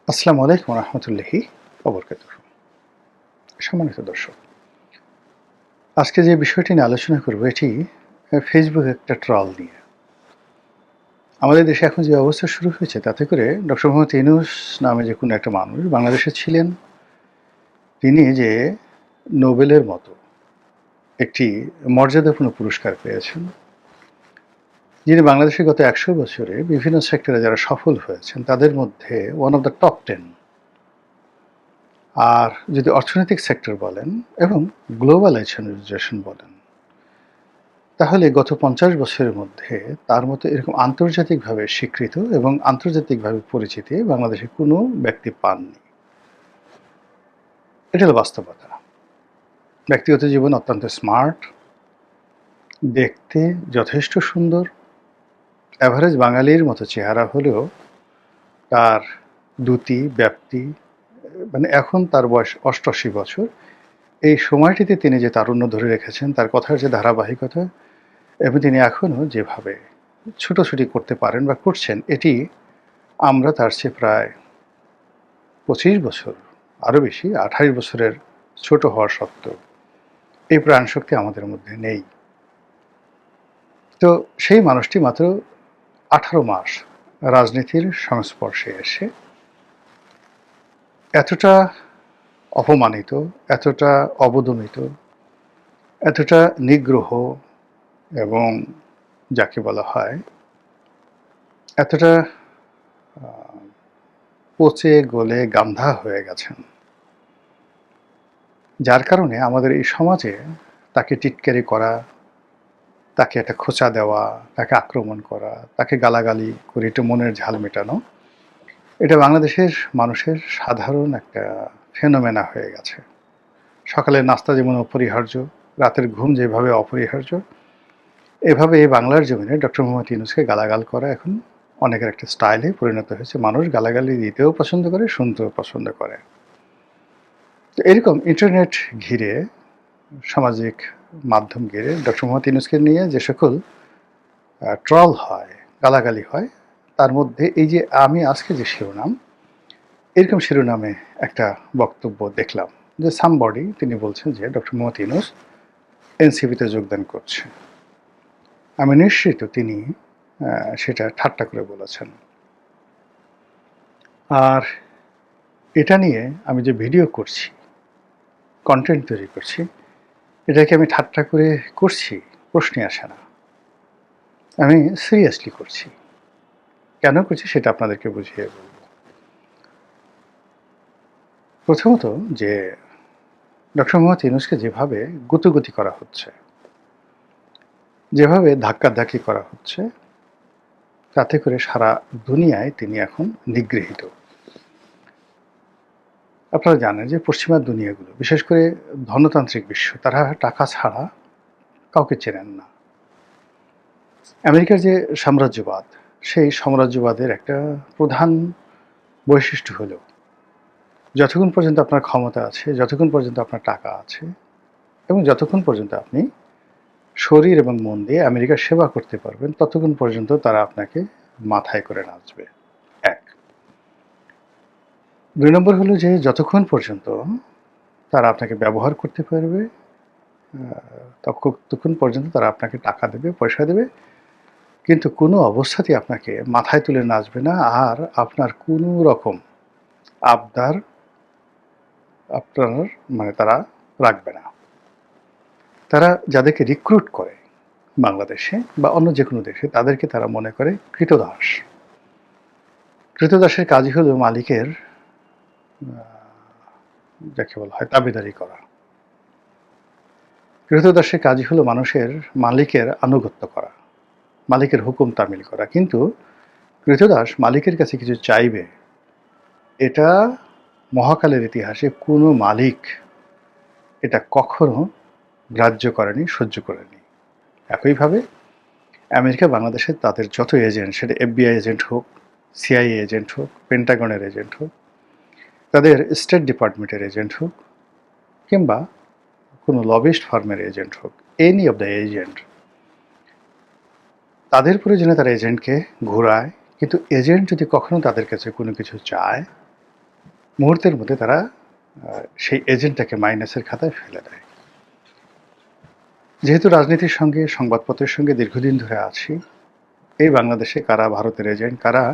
আসসালামু আলাইকুম রহমতুল্লাহি ওবরকাতুহ। সম্মানিত দর্শক, আজকে যে বিষয়টি নিয়ে আলোচনা করব এটি ফেসবুক একটা ট্রল নিয়ে। আমাদের দেশে এখন যে অবস্থা শুরু হয়েছে তাতে করে ডক্টর মোহাম্মদ ইউনূস নামে যে কোনো একটা মানুষ বাংলাদেশে ছিলেন, তিনি যে নোবেলের মতো একটি মর্যাদাপূর্ণ পুরস্কার পেয়েছেন, যিনি বাংলাদেশে গত ১০০ বছরে বিভিন্ন সেক্টরে যারা সফল হয়েছেন তাদের মধ্যে ওয়ান অফ দ্য টপ 10। আর যদি অর্থনৈতিক সেক্টর বলেন এবং গ্লোবালাইজেশন বলেন, তাহলে গত ৫০ বছরের মধ্যে তার মতো এরকম আন্তর্জাতিকভাবে স্বীকৃত এবং আন্তর্জাতিকভাবে পরিচিতি বাংলাদেশে কোনো ব্যক্তি পাননি। এটা হলো বাস্তবতা। ব্যক্তিগত জীবন অত্যন্ত স্মার্ট, দেখতে যথেষ্ট সুন্দর, এভারেজ বাঙালির মতো চেহারা হলেও তার দ্যুতি, ব্যাপ্তি, মানে এখন তার বয়স ৮৮ বছর। এই সময়টিতে তিনি যে তারুণ্য ধরে রেখেছেন, তার কথার যে ধারাবাহিকতা এবং তিনি এখনও যেভাবে ছুটোছুটি করতে পারেন বা করছেন, এটি আমরা তার চেয়ে প্রায় ২৫ বছর, আরও বেশি ২৮ বছরের ছোট হওয়া সত্ত্বেও এই প্রাণশক্তি আমাদের মধ্যে নেই। তো সেই মানুষটি মাত্র ১৮ মাস রাজনীতির সংস্পর্শে এসে এতটা অপমানিত, এতটা অবদমিত, এতটা নিগ্রহ এবং যাকে বলা হয় এতটা পচে গলে গান্ধা হয়ে গেছেন, যার কারণে আমাদের এই সমাজে তাকে টিটকারি করা, তাকে একটা খোঁচা দেওয়া, তাকে আক্রমণ করা, তাকে গালাগালি করে একটু মনের ঝাল মেটানো, এটা বাংলাদেশের মানুষের সাধারণ একটা ফেনোমেনা হয়ে গেছে। সকালের নাস্তা যেমন অপরিহার্য, রাতের ঘুম যেভাবে অপরিহার্য, এভাবে এই বাংলার জমিনে ডক্টর মোহাম্মদ ইউনূসকে গালাগাল করা এখন অনেকের একটা স্টাইলে পরিণত হয়েছে। মানুষ গালাগালি দিতেও পছন্দ করে, শুনতেও পছন্দ করে। তো এরকম ইন্টারনেট ঘিরে, সামাজিক মাধ্যম ঘিরে ডক্টর মোহাম্মদ ইউনূসকে নিয়ে যে সকল ট্রল হয়, গালাগালি হয়, তার মধ্যে এই যে আমি আজকে যে শিরোনাম, এরকম শিরোনামে একটা বক্তব্য দেখলাম যে সামবডি তিনি বলছেন যে ডক্টর মোহাম্মদ ইউনূস এনসিপিতে যোগদান করছে। আমি নিশ্চিত তিনি সেটা ঠাট্টা করে বলেছেন। আর এটা নিয়ে আমি যে ভিডিও করছি, কন্টেন্ট তৈরি করছি, এটাকে আমি ঠাট্টা করে করছি প্রশ্নই আসে না। আমি সিরিয়াসলি করছি। কেন করছি সেটা আপনাদেরকে বুঝিয়ে বলব। প্রথমত যে ডক্টর মোহাম্মদ ইউনূসকে যেভাবে গুতোগুতি করা হচ্ছে, যেভাবে ধাক্কাধাক্কি করা হচ্ছে, তাতে করে সারা দুনিয়ায় তিনি এখন নিগৃহীত। আপনারা জানেন যে পশ্চিমা দুনিয়াগুলো, বিশেষ করে ধনতান্ত্রিক বিশ্ব, তারা টাকা ছাড়া কাউকে চেনেন না। আমেরিকার যে সাম্রাজ্যবাদ, সেই সাম্রাজ্যবাদের একটা প্রধান বৈশিষ্ট্য হলো যতক্ষণ পর্যন্ত আপনার ক্ষমতা আছে, যতক্ষণ পর্যন্ত আপনার টাকা আছে এবং যতক্ষণ পর্যন্ত আপনি শরীর এবং মন দিয়ে আমেরিকার সেবা করতে পারবেন, ততক্ষণ পর্যন্ত তারা আপনাকে মাথায় করে নাচবে। ১। ২ নম্বর হলো যে যতক্ষণ পর্যন্ত তারা আপনাকে ব্যবহার করতে পারবে, ততক্ষণ পর্যন্ত তারা আপনাকে টাকা দেবে, পয়সা দেবে, কিন্তু কোনো অবস্থাতেই আপনাকে মাথায় তুলে নাচবে না। আর আপনার কোনো রকম আবদার আপনার মানে তারা রাখবে না। তারা যাদেরকে রিক্রুট করে বাংলাদেশে বা অন্য যে কোনো দেশে, তাদেরকে তারা মনে করে ক্রীতদাস। ক্রীতদাসের কাজই হলো মালিকের যাকে বলা হয় তাবেদারি করা। ক্রীতদাসের কাজই হলো মানুষের মালিকের আনুগত্য করা, মালিকের হুকুম তামিল করা। কিন্তু ক্রীতদাস মালিকের কাছে কিছু চাইবে, এটা মহাকালের ইতিহাসে কোনো মালিক এটা কখনো গ্রাহ্য করেনি, সহ্য করেনি। একইভাবে আমেরিকা বাংলাদেশে তাদের যত এজেন্ট, সেটা FBI এজেন্ট হোক, CIA এজেন্ট হোক, পেন্টাগনের এজেন্ট হোক, তাদের স্টেট ডিপার্টমেন্টের এজেন্ট হোক, কিংবা কোনো লবিস্ট ফার্মের এজেন্ট হোক, এনি অফ দ্য এজেন্ট, তাদের প্রয়োজনে তারা এজেন্টকে ঘোরায়। কিন্তু এজেন্ট যদি কখনো তাদের কাছে কোনো কিছু চায়, মুহূর্তের মধ্যে তারা সেই এজেন্টটাকে মাইনাসের খাতায় ফেলে দেয়। যেহেতু রাজনীতির সঙ্গে সংবাদপত্রের সঙ্গে দীর্ঘদিন ধরে আছি, এই বাংলাদেশে কারা ভারতের এজেন্ট, কারা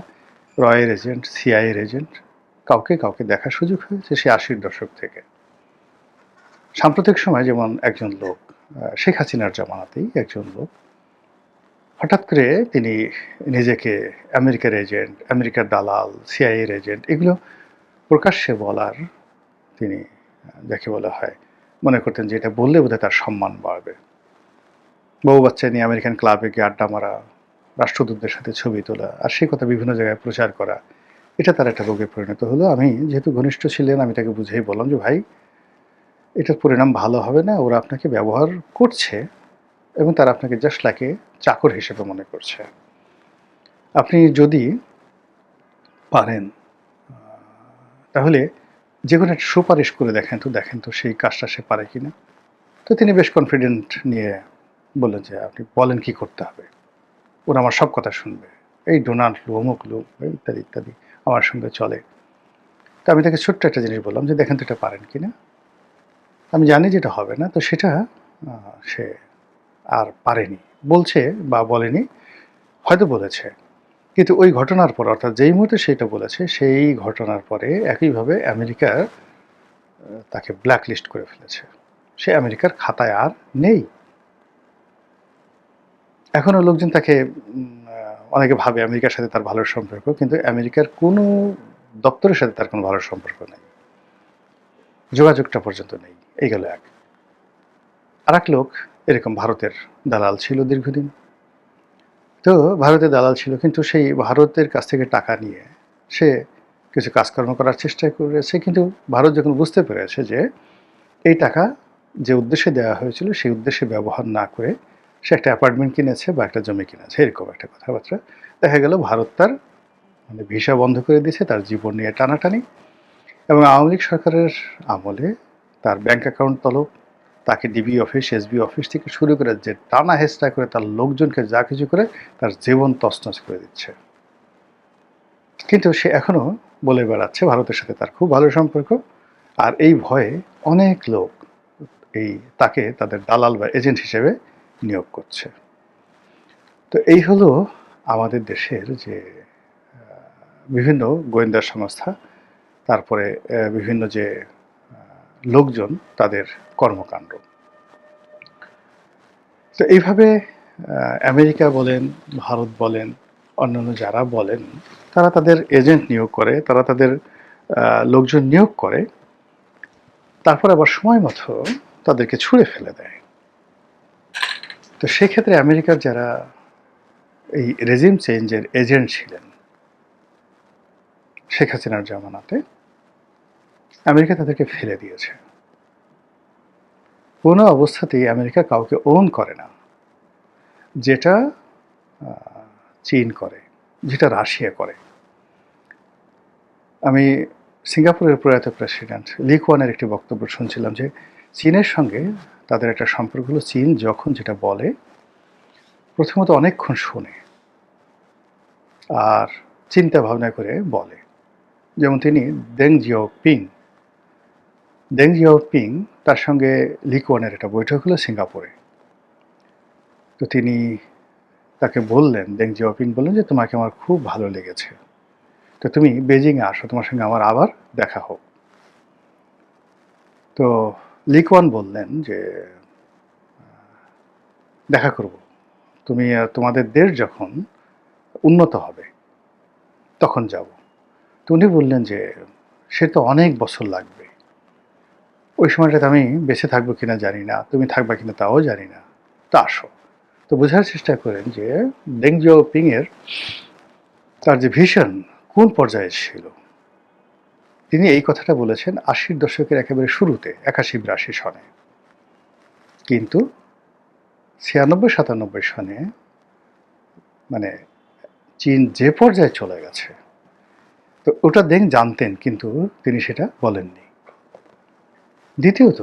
রয়ের এজেন্ট, সিআইএর এজেন্ট, কাউকে কাউকে দেখার সুযোগ হয়েছে সে ৮০-র দশক থেকে। সাম্প্রতিক সময় যেমন একজন লোক, শেখ হাসিনার জামানাতেই একজন লোক হঠাৎ করে তিনি নিজেকে আমেরিকার এজেন্ট, আমেরিকার দালাল, সিআইএর এজেন্ট এগুলো প্রকাশ্যে বলার তিনি যাকে বলা হয় মনে করতেন যে এটা বললে বোধহয় তার সম্মান বাড়বে। বউ বাচ্চা নিয়ে আমেরিকান ক্লাবে গিয়ে আড্ডা মারা, রাষ্ট্রদূতদের সাথে ছবি তোলা আর সেই কথা বিভিন্ন জায়গায় প্রচার করা, এটা তার একটা রোগে পরিণত হলো। আমি যেহেতু ঘনিষ্ঠ ছিলেন আমি তাকে বুঝেই বললাম যে ভাই এটার পরিণাম ভালো হবে না, ওরা আপনাকে ব্যবহার করছে এবং তারা আপনাকে জাস্ট লাইক চাকর হিসেবে মনে করছে। আপনি যদি পারেন তাহলে যে কোনো একটা সুপারিশ করে দেখেন তো সেই কাজটা সে পারে কিনা। তো তিনি বেশ কনফিডেন্ট নিয়ে বললেন যে আপনি বলেন কি করতে হবে, ওরা আমার সব কথা শুনবে, এই ডোনাল্ড লু, অমুক লু, ইত্যাদি ইত্যাদি আমার সঙ্গে চলে। তো আমি তাকে ছোট্ট একটা জিনিস বললাম যে দেখেন তো এটা পারেন কিনা। আমি জানি যেটা হবে না, তো সেটা সে আর পারেনি, বলছে বা বলেনি, হয়তো বলেছে, কিন্তু ওই ঘটনার পর অর্থাৎ যেই মুহূর্তে সেটা বলেছে সেই ঘটনার পরে একইভাবে আমেরিকা তাকে ব্ল্যাকলিস্ট করে ফেলেছে। সে আমেরিকার খাতায় আর নেই। এখনও লোকজন তাকে অনেকে ভাবে আমেরিকার সাথে তার ভালো সম্পর্ক, কিন্তু আমেরিকার কোনো দপ্তরের সাথে তার কোনো ভালো সম্পর্ক নেই, যোগাযোগটা পর্যন্ত নেই। এই গেল এক। আর এক লোক এরকম ভারতের দালাল ছিল দীর্ঘদিন। তো ভারতের দালাল ছিল, কিন্তু সেই ভারতের কাছ থেকে টাকা নিয়ে সে কিছু কাজকর্ম করার চেষ্টা করেছে, কিন্তু ভারত যখন বুঝতে পেরেছে যে এই টাকা যে উদ্দেশ্যে দেওয়া হয়েছিল সেই উদ্দেশ্যে ব্যবহার না করে সে একটা অ্যাপার্টমেন্ট কিনেছে বা একটা জমি কিনেছে, এরকম একটা কথাবার্তা। দেখা গেল ভারত তার ভিসা বন্ধ করে দিয়েছে, তার জীবন নিয়ে টানাটানি। এবং আওয়ামী লীগ সরকারের আমলে তার ব্যাংক অ্যাকাউন্ট তলব, তাকে ডিবি অফিস, এসবি অফিস থেকে শুরু করে যে টানা হেঁচড়া করে তার লোকজনকে যা কিছু করে তার জীবন তছনছ করে দিচ্ছে। কিন্তু সে এখনও বলে বেড়াচ্ছে ভারতের সাথে তার খুব ভালো সম্পর্ক, আর এই ভয়ে অনেক লোক তাকে তাদের দালাল বা এজেন্ট হিসেবে নিয়োগ করছে। তো এই হলো আমাদের দেশের যে বিভিন্ন গোয়েন্দা সংস্থা, তারপরে বিভিন্ন যে লোকজন, তাদের কর্মকাণ্ড। তো এইভাবে আমেরিকা বলেন, ভারত বলেন, অন্যান্য যারা বলেন, তারা তাদের এজেন্ট নিয়োগ করে, তারা তাদের লোকজন নিয়োগ করে, তারপর আবার সময় মতো তাদেরকে ছুঁড়ে ফেলে দেয়। তো সেক্ষেত্রে আমেরিকার যারা এই রেজিম চেঞ্জের এজেন্ট ছিলেন শেখ হাসিনার জামানাতে, আমেরিকা তাদেরকে ফেলে দিয়েছে। কোনো অবস্থাতেই আমেরিকা কাউকে ওন করে না, যেটা চীন করে, যেটা রাশিয়া করে। আমি সিঙ্গাপুরের প্রয়াত প্রেসিডেন্ট লি কুয়ানের একটি বক্তব্য শুনছিলাম যে চীনের সঙ্গে তাদের একটা সম্পর্ক হলো, চীন যখন যেটা বলে প্রথমত অনেকক্ষণ শোনে আর চিন্তা ভাবনা করে বলে। যেমন তিনি দেং জিয়াওপিং তার সঙ্গে লি কুয়ানের একটা বৈঠক হলো সিঙ্গাপুরে। তো তিনি তাকে বললেন, দেং জিয়াওপিং বললেন যে তোমাকে আমার খুব ভালো লেগেছে, তো তুমি বেজিংয়ে আসো, তোমার সঙ্গে আমার আবার দেখা হোক। তো লি কুয়ান বললেন যে দেখা করব, তুমি তোমাদের দেশ যখন উন্নত হবে তখন যাব। তো উনি বললেন যে সে তো অনেক বছর লাগবে, ওই সময়টাতে আমি বেঁচে থাকবো কিনা জানি না, তুমি থাকবা কিনা তাও জানি না, তো আসো। তো বোঝার চেষ্টা করেন যে দেং জিয়াওপিং এর তার যে ভিশন কোন পর্যায়ে ছিল। তিনি এই কথাটা বলেছেন ৮০-র দশকের একেবারে শুরুতে, ৮১-৮২ সনে। কিন্তু ৯৬-৯৭ সনে মানে চীন যে পর্যায়ে চলে গেছে, তো ওটা দেং জানতেন, কিন্তু তিনি সেটা বলেননি। দ্বিতীয়ত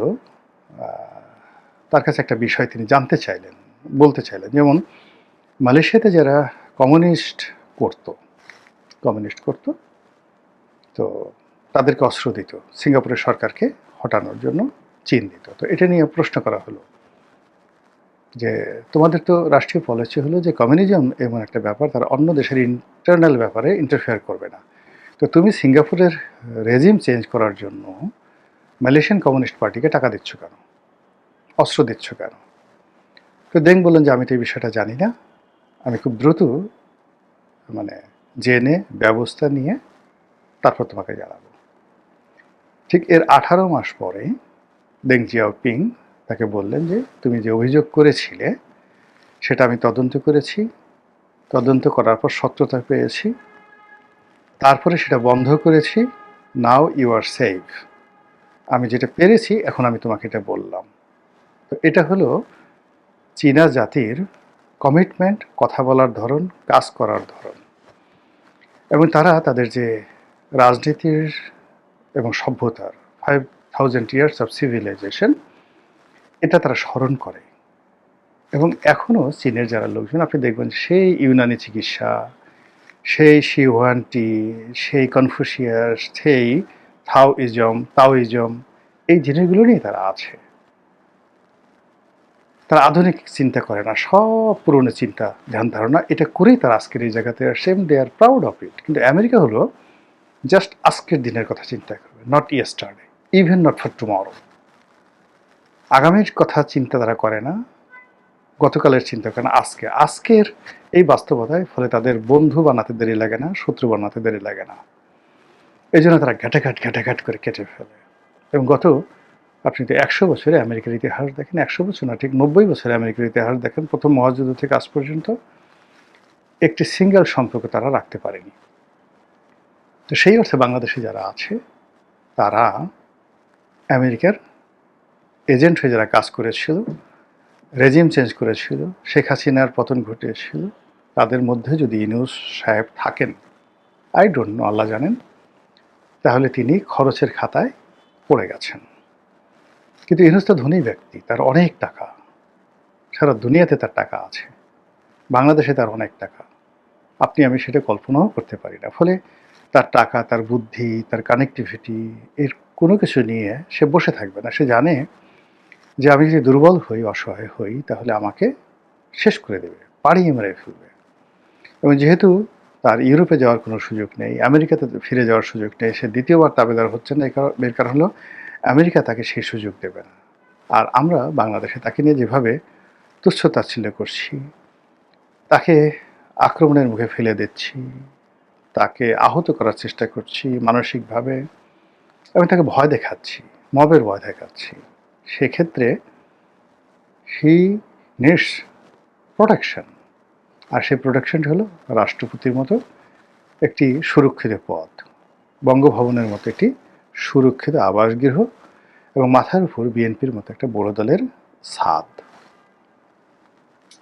তার কাছে একটা বিষয় তিনি জানতে চাইলেন, বলতে চাইলেন। যেমন মালয়েশিয়াতে যারা কমিউনিস্ট করত, তো তাদেরকে অস্ত্র দিত, সিঙ্গাপুরের সরকারকে হটানোর জন্য চীন দিত। তো এটা নিয়ে প্রশ্ন করা হলো যে তোমাদের তো রাষ্ট্রীয় পলিসি হলো যে কমিউনিজম এমন একটা ব্যাপার, তারা অন্য দেশের ইন্টারনাল ব্যাপারে ইন্টারফেয়ার করবে না। তো তুমি সিঙ্গাপুরের রেজিম চেঞ্জ করার জন্য মালয়েশিয়ান কমিউনিস্ট পার্টিকে টাকা দিচ্ছ কেন, অস্ত্র দিচ্ছ কেন? তো দেং বললেন যে আমি তো এই বিষয়টা জানি না, আমি খুব দ্রুত মানে জেনে ব্যবস্থা নিয়ে তারপর তোমাকে জানাবো। ঠিক এর 18 মাস পরে দেং জিয়াওপিং তাকে বললেন যে তুমি যে অভিযোগ করেছিলে সেটা আমি তদন্ত করেছি, তদন্ত করার পর সত্যতা পেয়েছি, তারপরে সেটা বন্ধ করেছি, নাও ইউ আর সেফ। আমি যেটা পেরেছি এখন আমি তোমাকে এটা বললাম। তো এটা হলো চীনা জাতির কমিটমেন্ট, কথা বলার ধরন, কাজ করার ধরন। এবং তারা তাদের যে রাজনীতির এবং সভ্যতার 5000 ইয়ার্স অফ সিভিলাইজেশন, এটা তারা স্মরণ করে। এবং এখনও চীনের যারা লোকজন আপনি দেখবেন সেই ইউনানি চিকিৎসা, সেই শিহুয়ানটি, সেই কনফুসিয়াস, সেই তাওইজম, এই জিনিসগুলো নিয়ে তারা আছে। তারা আধুনিক চিন্তা করে না, সব পুরনো চিন্তা ধ্যান ধারণা এটা করেই তারা আজকের এই জায়গাতে আসে, দে আর প্রাউড অফ ইট। কিন্তু আমেরিকা হলো জাস্ট আজকের দিনের কথা চিন্তা করবে, not yesterday, even not for tomorrow. আগামীর কথা চিন্তা তারা করে না, গতকালের চিন্তা করে না, আজকের এই বাস্তবতায় ফলে তাদের বন্ধু বানাতে দেরি লাগে না, শত্রু বানাতে দেরি লাগে না। এই জন্য তারা ঘাটাঘাট করে কেটে ফেলে। এবং আপনি তো 100 বছরে আমেরিকার ইতিহাস দেখেন, 100 বছর না, ঠিক 90 বছরে আমেরিকার ইতিহাস দেখেন, প্রথম মহাযুদ্ধ থেকে আজ পর্যন্ত একটি সিঙ্গেল সম্পর্ক তারা রাখতে পারেনি। তো সেই অর্থে বাংলাদেশে যারা আছে তারা আমেরিকার এজেন্ট হয়ে যারা কাজ করেছিল, রেজিম চেঞ্জ করেছিল, শেখ হাসিনার পতন ঘটিয়েছিল, তাদের মধ্যে যদি ইউনূস সাহেব থাকেন, আই ডোন্ট নো, আল্লাহ জানেন, তাহলে তিনি খরচের খাতায় পড়ে গেছেন। কিন্তু ইউনূস তো ধনী ব্যক্তি, তার অনেক টাকা, সারা দুনিয়াতে তার টাকা আছে, বাংলাদেশে তার অনেক টাকা, আপনি আমি সেটা কল্পনাও করতে পারি না। ফলে তার টাকা, তার বুদ্ধি, তার কানেক্টিভিটি, এর কোনো কিছু নিয়ে সে বসে থাকবে না। সে জানে যে আমি যদি দুর্বল হই, অসহায় হই, তাহলে আমাকে শেষ করে দেবে, পাড়িয়ে মেরে ফেলবে। এবং যেহেতু তার ইউরোপে যাওয়ার কোনো সুযোগ নেই, আমেরিকাতে ফিরে যাওয়ার সুযোগ নেই, সে দ্বিতীয়বার তাবেদার হচ্ছে না, এর কারণ হলো আমেরিকা তাকে সেই সুযোগ দেবে না। আর আমরা বাংলাদেশে তাকে নিয়ে যেভাবে তুচ্ছ তাচ্ছিল্য করছি, তাকে আক্রমণের মুখে ফেলে দিচ্ছি, তাকে আহত করার চেষ্টা করছি মানসিকভাবে, এবং তাকে ভয় দেখাচ্ছি, মবের ভয় দেখাচ্ছি, সেক্ষেত্রে হি নিডস প্রোটেকশন। আর সেই প্রোটেকশনটা হলো রাষ্ট্রপতির মতো একটি সুরক্ষিত পদ, বঙ্গভবনের মতো একটি সুরক্ষিত আবাসগৃহ, এবং মাথার উপর বিএনপির মতো একটা বড় দলের ছাদ।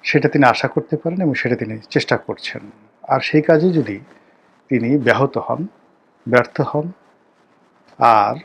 সেটা তিনি আশা করতে পারেন এবং সেটা তিনি চেষ্টা করছেন। আর সেই কাজে যদি তিনি ব্যাহত হন, ব্যর্থ হন, আর